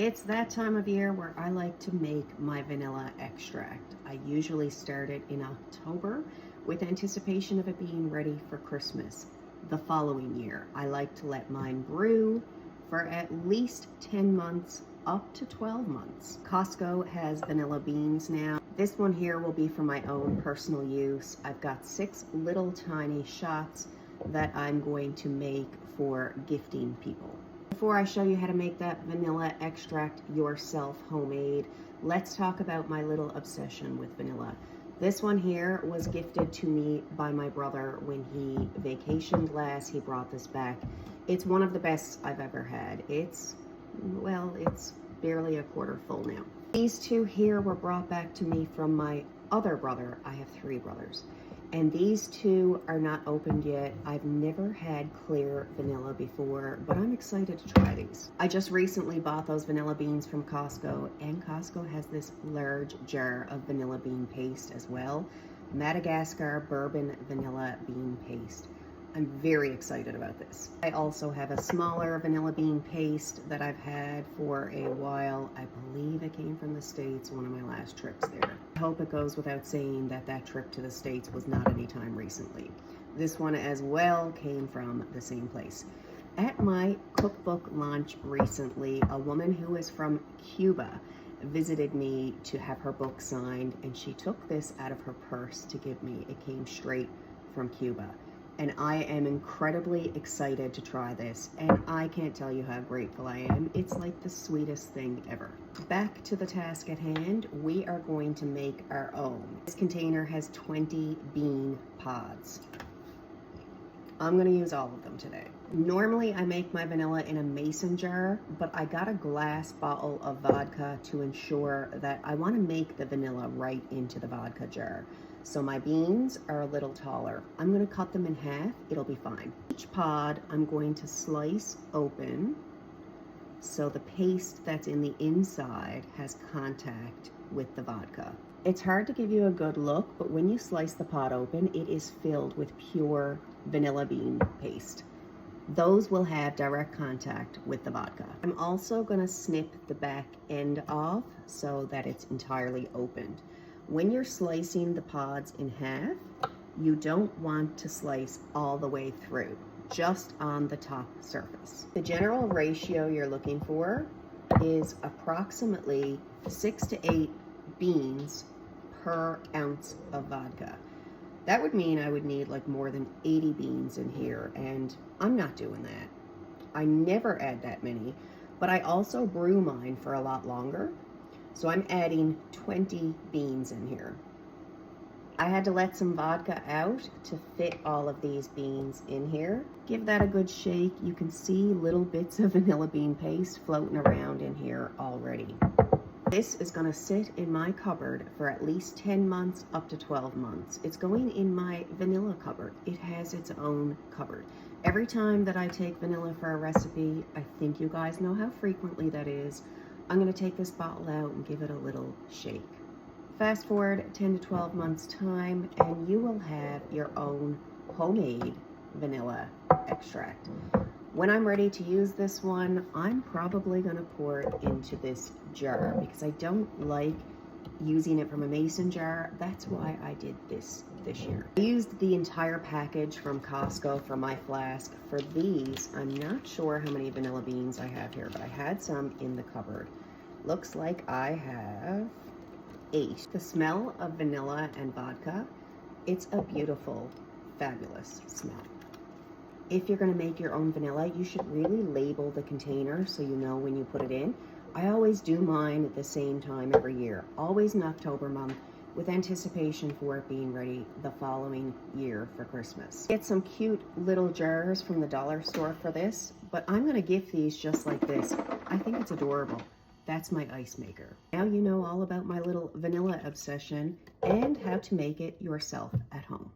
It's that time of year where I like to make my vanilla extract. I usually start it in October with anticipation of it being ready for Christmas the following year. I like to let mine brew for at least 10 months up to 12 months. Costco has vanilla beans now. This one here will be for my own personal use. I've got 6 little tiny shots that I'm going to make for gifting people. Before I show you how to make that vanilla extract yourself homemade, let's talk about my little obsession with vanilla. This one here was gifted to me by my brother when he vacationed last. He brought this back. It's one of the best I've ever had. It's barely a quarter full now. These 2 here were brought back to me from my other brother. I have 3 brothers. And these 2 are not opened yet. I've never had clear vanilla before, but I'm excited to try these. I just recently bought those vanilla beans from Costco, and Costco has this large jar of vanilla bean paste as well. Madagascar bourbon vanilla bean paste. I'm very excited about this. I also have a smaller vanilla bean paste that I've had for a while. I believe it came from the States, one of my last trips there. I hope it goes without saying that that trip to the States was not any time recently. This one as well came from the same place. At my cookbook launch recently, a woman who is from Cuba visited me to have her book signed, and she took this out of her purse to give me. It came straight from Cuba. And I am incredibly excited to try this, and I can't tell you how grateful I am. It's like the sweetest thing ever. Back to the task at hand, we are going to make our own. This container has 20 bean pods. I'm gonna use all of them today. Normally I make my vanilla in a mason jar, but I got a glass bottle of vodka to ensure that I wanna make the vanilla right into the vodka jar. So my beans are a little taller. I'm gonna cut them in half, it'll be fine. Each pod I'm going to slice open so the paste that's in the inside has contact with the vodka. It's hard to give you a good look, but when you slice the pod open, it is filled with pure vanilla bean paste. Those will have direct contact with the vodka. I'm also gonna snip the back end off so that it's entirely opened. When you're slicing the pods in half, you don't want to slice all the way through, just on the top surface. The general ratio you're looking for is approximately 6 to 8 beans per ounce of vodka. That would mean I would need like more than 80 beans in here, and I'm not doing that. I never add that many, but I also brew mine for a lot longer. So I'm adding 20 beans in here. I had to let some vodka out to fit all of these beans in here. Give that a good shake. You can see little bits of vanilla bean paste floating around in here already. This is gonna sit in my cupboard for at least 10 months up to 12 months. It's going in my vanilla cupboard. It has its own cupboard. Every time that I take vanilla for a recipe, I think you guys know how frequently that is, I'm gonna take this bottle out and give it a little shake. Fast forward 10 to 12 months time, and you will have your own homemade vanilla extract. When I'm ready to use this one, I'm probably gonna pour it into this jar because I don't like using it from a mason jar. That's why I did this year. I used the entire package from Costco for my flask. For these, I'm not sure how many vanilla beans I have here, but I had some in the cupboard. Looks like I have 8. The smell of vanilla and vodka, it's a beautiful, fabulous smell. If you're gonna make your own vanilla, you should really label the container so you know when you put it in. I always do mine at the same time every year, always in October month, with anticipation for it being ready the following year for Christmas. Get some cute little jars from the dollar store for this, but I'm gonna gift these just like this. I think it's adorable. That's my ice maker. Now you know all about my little vanilla obsession and how to make it yourself at home.